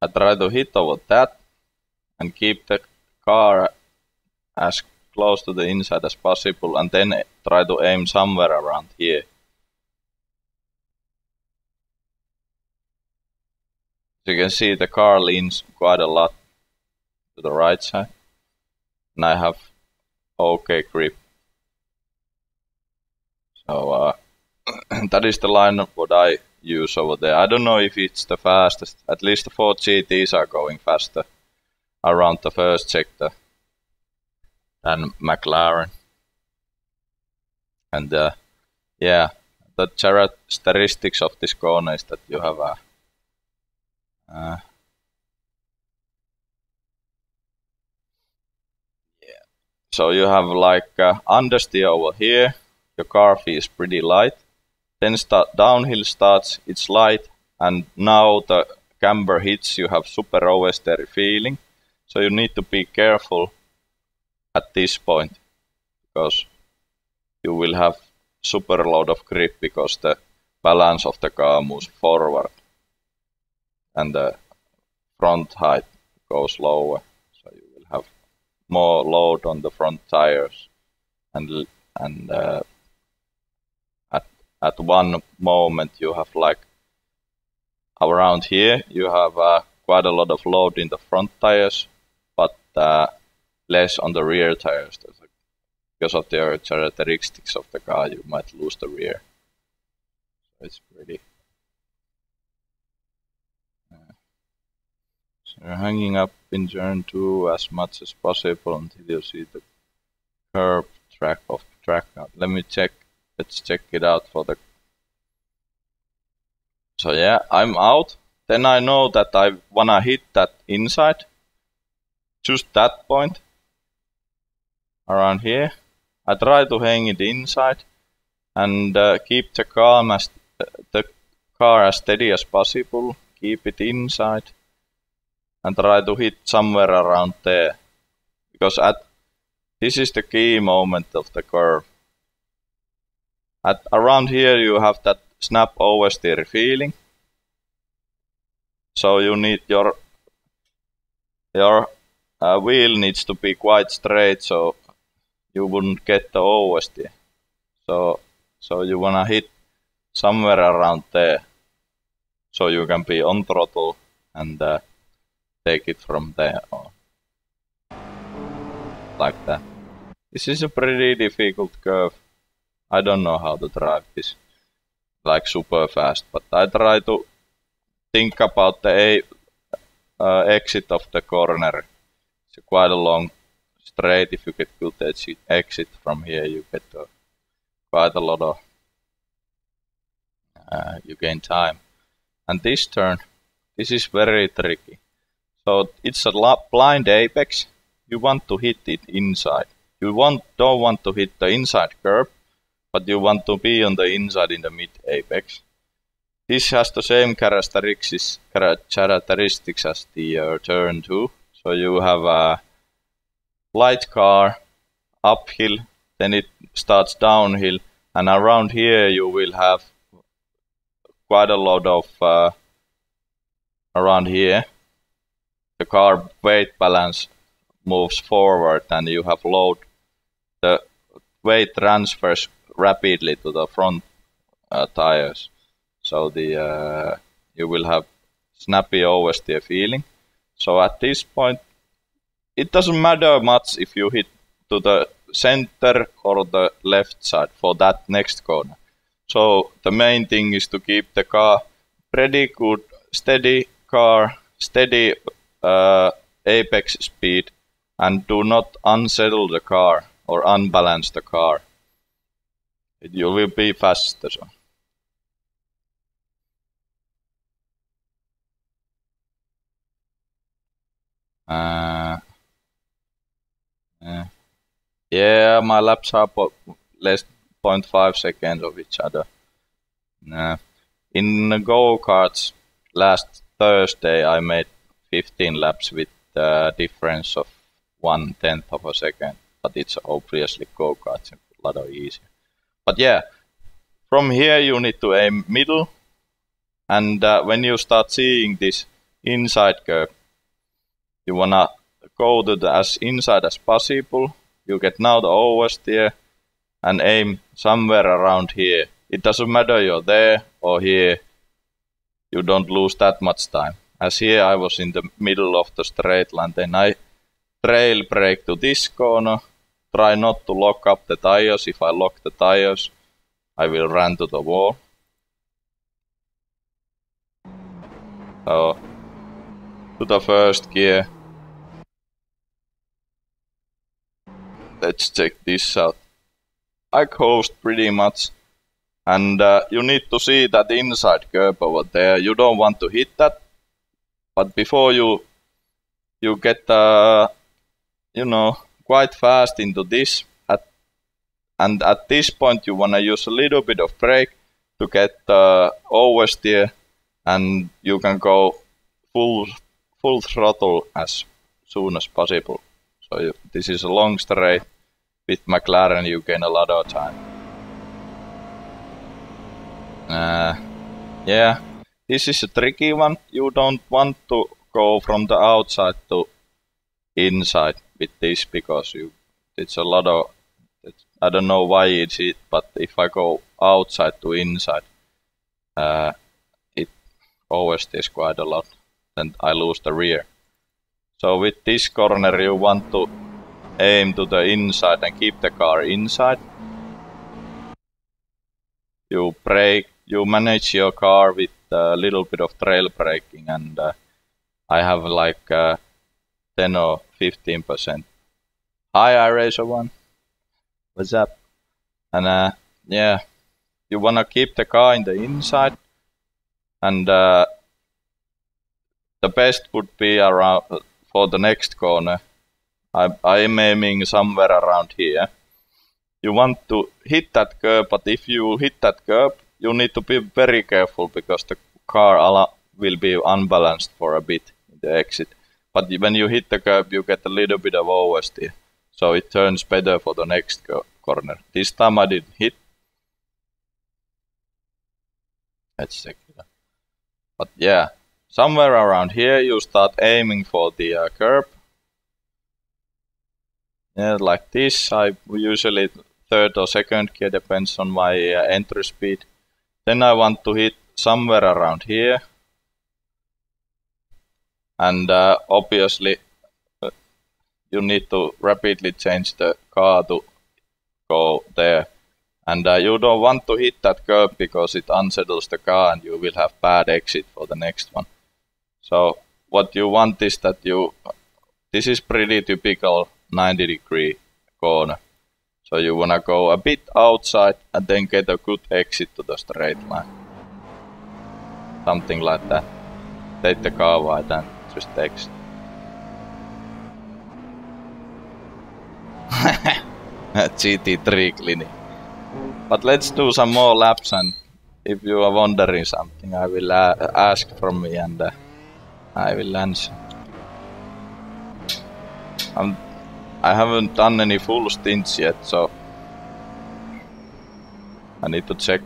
I try to hit over that and keep the car as close to the inside as possible, and then try to aim somewhere around here. As you can see, the car leans quite a lot to the right side, and I have okay grip. So that is the line of what I use over there. I don't know if it's the fastest. At least the Ford GTs are going faster around the first sector than McLaren. And yeah, the characteristics of this corner is that you have a so you have like understeer over here. Your car feels pretty light. Then downhill starts, it's light, and now the camber hits, you have super oversteer feeling. So you need to be careful at this point, because you will have super load of grip because the balance of the car moves forward and the front height goes lower. So you will have more load on the front tires, and at one moment you have like around here you have quite a lot of load in the front tires, but less on the rear tires. Because of the characteristics of the car, you might lose the rear. So it's pretty. So you're hanging up in turn 2 as much as possible until you see the curved track of the track. Let me check. Let's check it out for the. So yeah, I'm out. Then I know that I wanna hit that inside. Just that point. Around here. I try to hang it inside and keep the car as steady as possible. Keep it inside and try to hit somewhere around there, because this is the key moment of the curve. Around here you have that snap oversteer feeling, so you need your wheel needs to be quite straight, so you wouldn't get the oversteer. So you wanna hit somewhere around there, so you can be on throttle and take it from there on. Like that. This is a pretty difficult curve. I don't know how to drive this like super fast, but I try to think about the exit of the corner. It's quite a long straight. If you get good exit from here, you get quite a lot of you gain time. And this turn, this is very tricky. So it's a blind apex. You want to hit it inside. You don't want to hit the inside curb, but you want to be on the inside in the mid apex. This has the same characteristics as the turn 2. So you have a light car uphill, then it starts downhill, and around here you will have quite a lot of around here. The car weight balance moves forward and you have load. The weight transfers rapidly to the front tires. So you will have snappy oversteer feeling. So at this point, it doesn't matter much if you hit to the center or the left side for that next corner. So the main thing is to keep the car pretty good, steady car, steady apex speed, and do not unsettle the car or unbalance the car. You will be faster. So. Yeah, my laps are less 0.5 seconds of each other. In go-karts, last Thursday I made 15 laps with a difference of 1/10 of a second, but it's obviously go-karts, a lot easier. But yeah, from here you need to aim middle, and when you start seeing this inside curb. You wanna go to the as inside as possible. You get now the oversteer and aim somewhere around here. It doesn't matter you're there or here. You don't lose that much time. As here I was in the middle of the straight line, then I trail brake to this corner. Try not to lock up the tires. If I lock the tires, I will run to the wall. So, to the first gear. Let's check this out. I coast pretty much. And you need to see that inside curb over there. You don't want to hit that. But before you get, you know, quite fast into this. And at this point you wanna use a little bit of brake to get oversteer. And you can go full throttle as soon as possible. So this is a long straight. With McLaren you gain a lot of time. Yeah, this is a tricky one. You don't want to go from the outside to inside with this because it's a lot of, I don't know why it's it, but if I go outside to inside, it oversteers quite a lot, then I lose the rear. So with this corner you want to aim to the inside and keep the car inside. You brake, you manage your car with a little bit of trail braking, and I have like 10 or 15%. Hi iRacer1, what's up? And yeah, you wanna keep the car in the inside, and the best would be around for the next corner. I'm aiming somewhere around here. You want to hit that curb, but if you hit that curb, you need to be very careful because the car will be unbalanced for a bit in the exit. But when you hit the curb, you get a little bit of oversteer, so it turns better for the next corner. This time I didn't hit. Let's check it out. But yeah, somewhere around here you start aiming for the curb. Yeah, like this. I usually third or second gear, depends on my entry speed. Then I want to hit somewhere around here. And obviously you need to rapidly change the car to go there. And you don't want to hit that curb because it unsettles the car and you will have bad exit for the next one. So what you want is that this is pretty typical 90-degree corner. So you wanna go a bit outside and then get a good exit to the straight line. Something like that. Take the car wide and just exit. GT3 clinic. But let's do some more laps, and if you are wondering something, I will ask from me and I will answer. I haven't done any full stints yet, so I need to check